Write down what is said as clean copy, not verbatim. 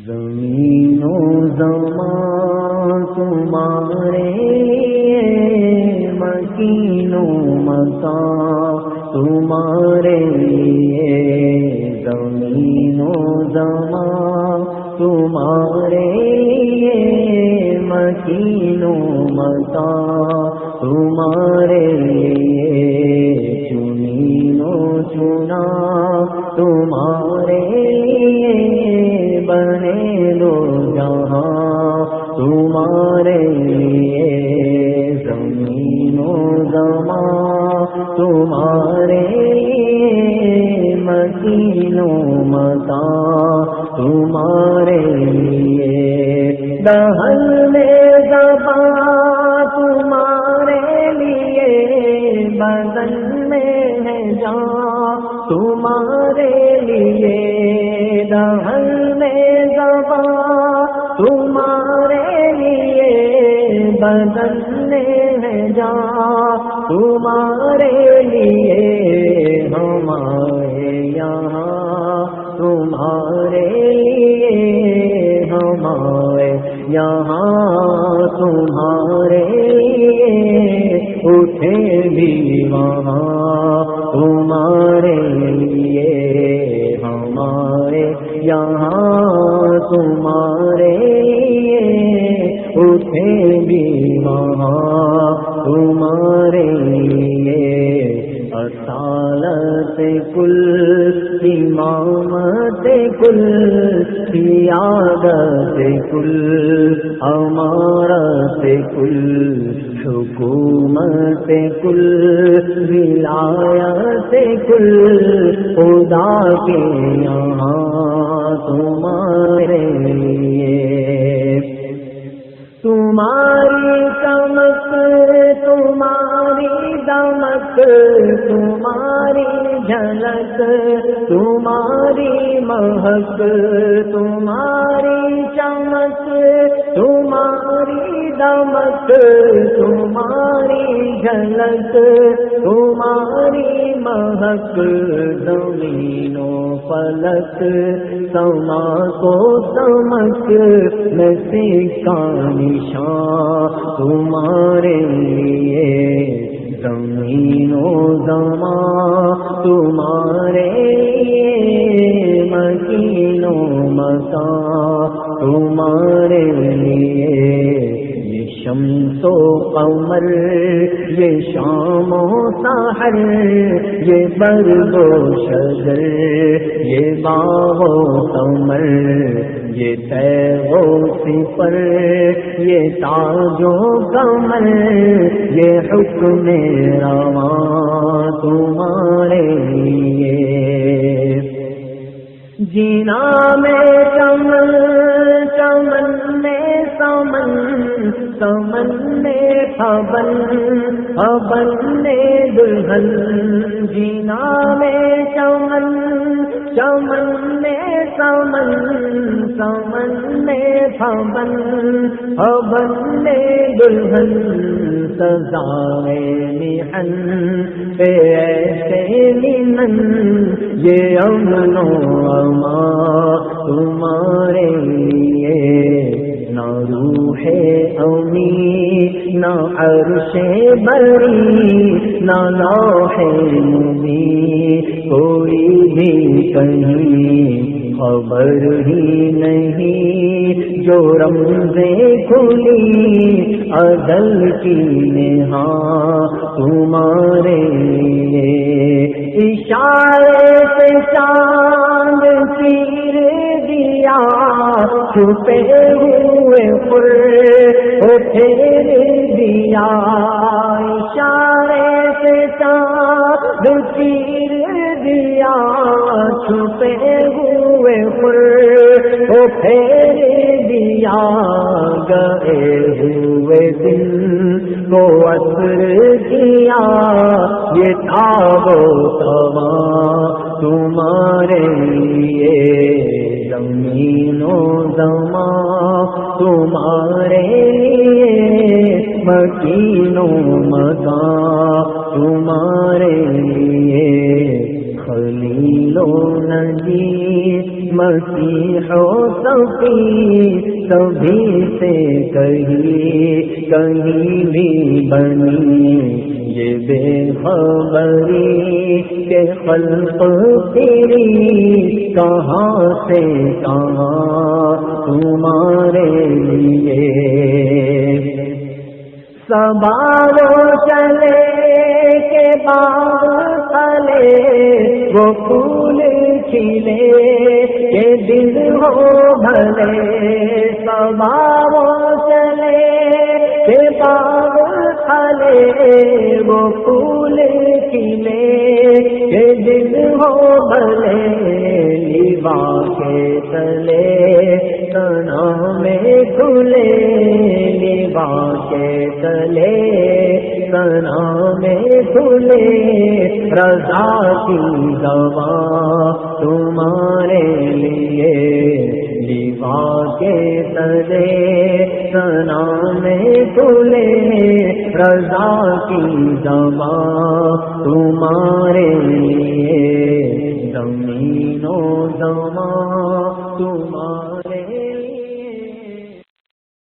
زمین و زمان تمہارے لیے، مکین و مکان تمہارے لیے، زمین و زمان تمہارے لیے، مکین و مکان تمہارے لیے، چنین و چنا تمہارے لیے، بنے دو جہاں تمہارے لیے، زمین و زمان تمہارے لیے، مکین و مکان تمہارے لیے، دہل میں زبان تمہارے لیے، بدن میں ہے جان تمہارے لیے، دہل میں زبان تمہارے لیے، بدن میں ہے جان تمہارے لیے، ہمارے یہاں تمہارے لیے، ہمارے یہاں تمہارے لیے، اٹھے بھی وہاں تمہارے لیے، ہمارے یہاں تمہارے لیے، اٹھے بھی وہاں تمہارے لیے، اصالت کل، امامت کل، سیادت کل، امارت کل، حکومت کل، ولایت کل، خدا کے یہاں تمہارے لیے، تمہاری چمک، تمہاری دمک، تمہاری جھلک، تمہاری مہک، تمہاری چمک، تمہاری دمک، تمہاری جھلک، تمہاری مہک، زمین و فلک، سما کو سمک، نصیب کا نشان تمہارے لیے، زمین و زمان تمہارے لیے، مکین و مکان تمہارے لیے، یہ شمس و قمر، یہ شام و سحر، یہ برگ و شجر، یہ باغ و ثمر، یہ تیغ و سپر، یہ تاج و کمر، یہ حکم رواں تمہارے لیے، جینا میں چمن، چمن میں سمن، سمن میں حبن، حبن میں دلہن، جینا میں چمن، چمن میں سمن، سمن میں حبن، حبن میں دلہن، سزائے محن پہ ایسے ممن، یہ امن و امان تمہارے لیے، نہ روح امی، نہ عرش بری، نہ لوح مبین، کوئی بھی کہیں خبر ہی نہیں، جو رمزیں کھلی ازل کی نہاں تمہارے لیے، اشارے سے چاند چیر دیا، چھپے ہوئے پر پھیر دیا، اشارے سے چاند چیر دیا، چھپے ہوئے پر پھیر دیا، گئے ہوئے دن کو عصر کیا، یہ تاب و تواں تمہارے لیے، زمین و زمان تمہارے لیے، مکین و مکان تمہارے لیے، خلیل و نجی مسیح و کی کبھی سے کہیں بھی بنی یہ بے خبری کہ خلق تیری کہاں سے کہاں تمہارے لیے سبارو چلے کے باغ تلے وہ پھول کھلے کہ دل ہو بھلے سبارو چلے کے باغ تلے وہ پھول کھلے کہ دل ہو بھلے لیوا کے تلے تنا میں کھلے لیوا کے تلے تنا میں کھلے رضا کی دوا تمہارے لیے لیوا کے تلے تنا میں کھلے رضا کی دوا تمہارے لیے زمین و زمان تمہارے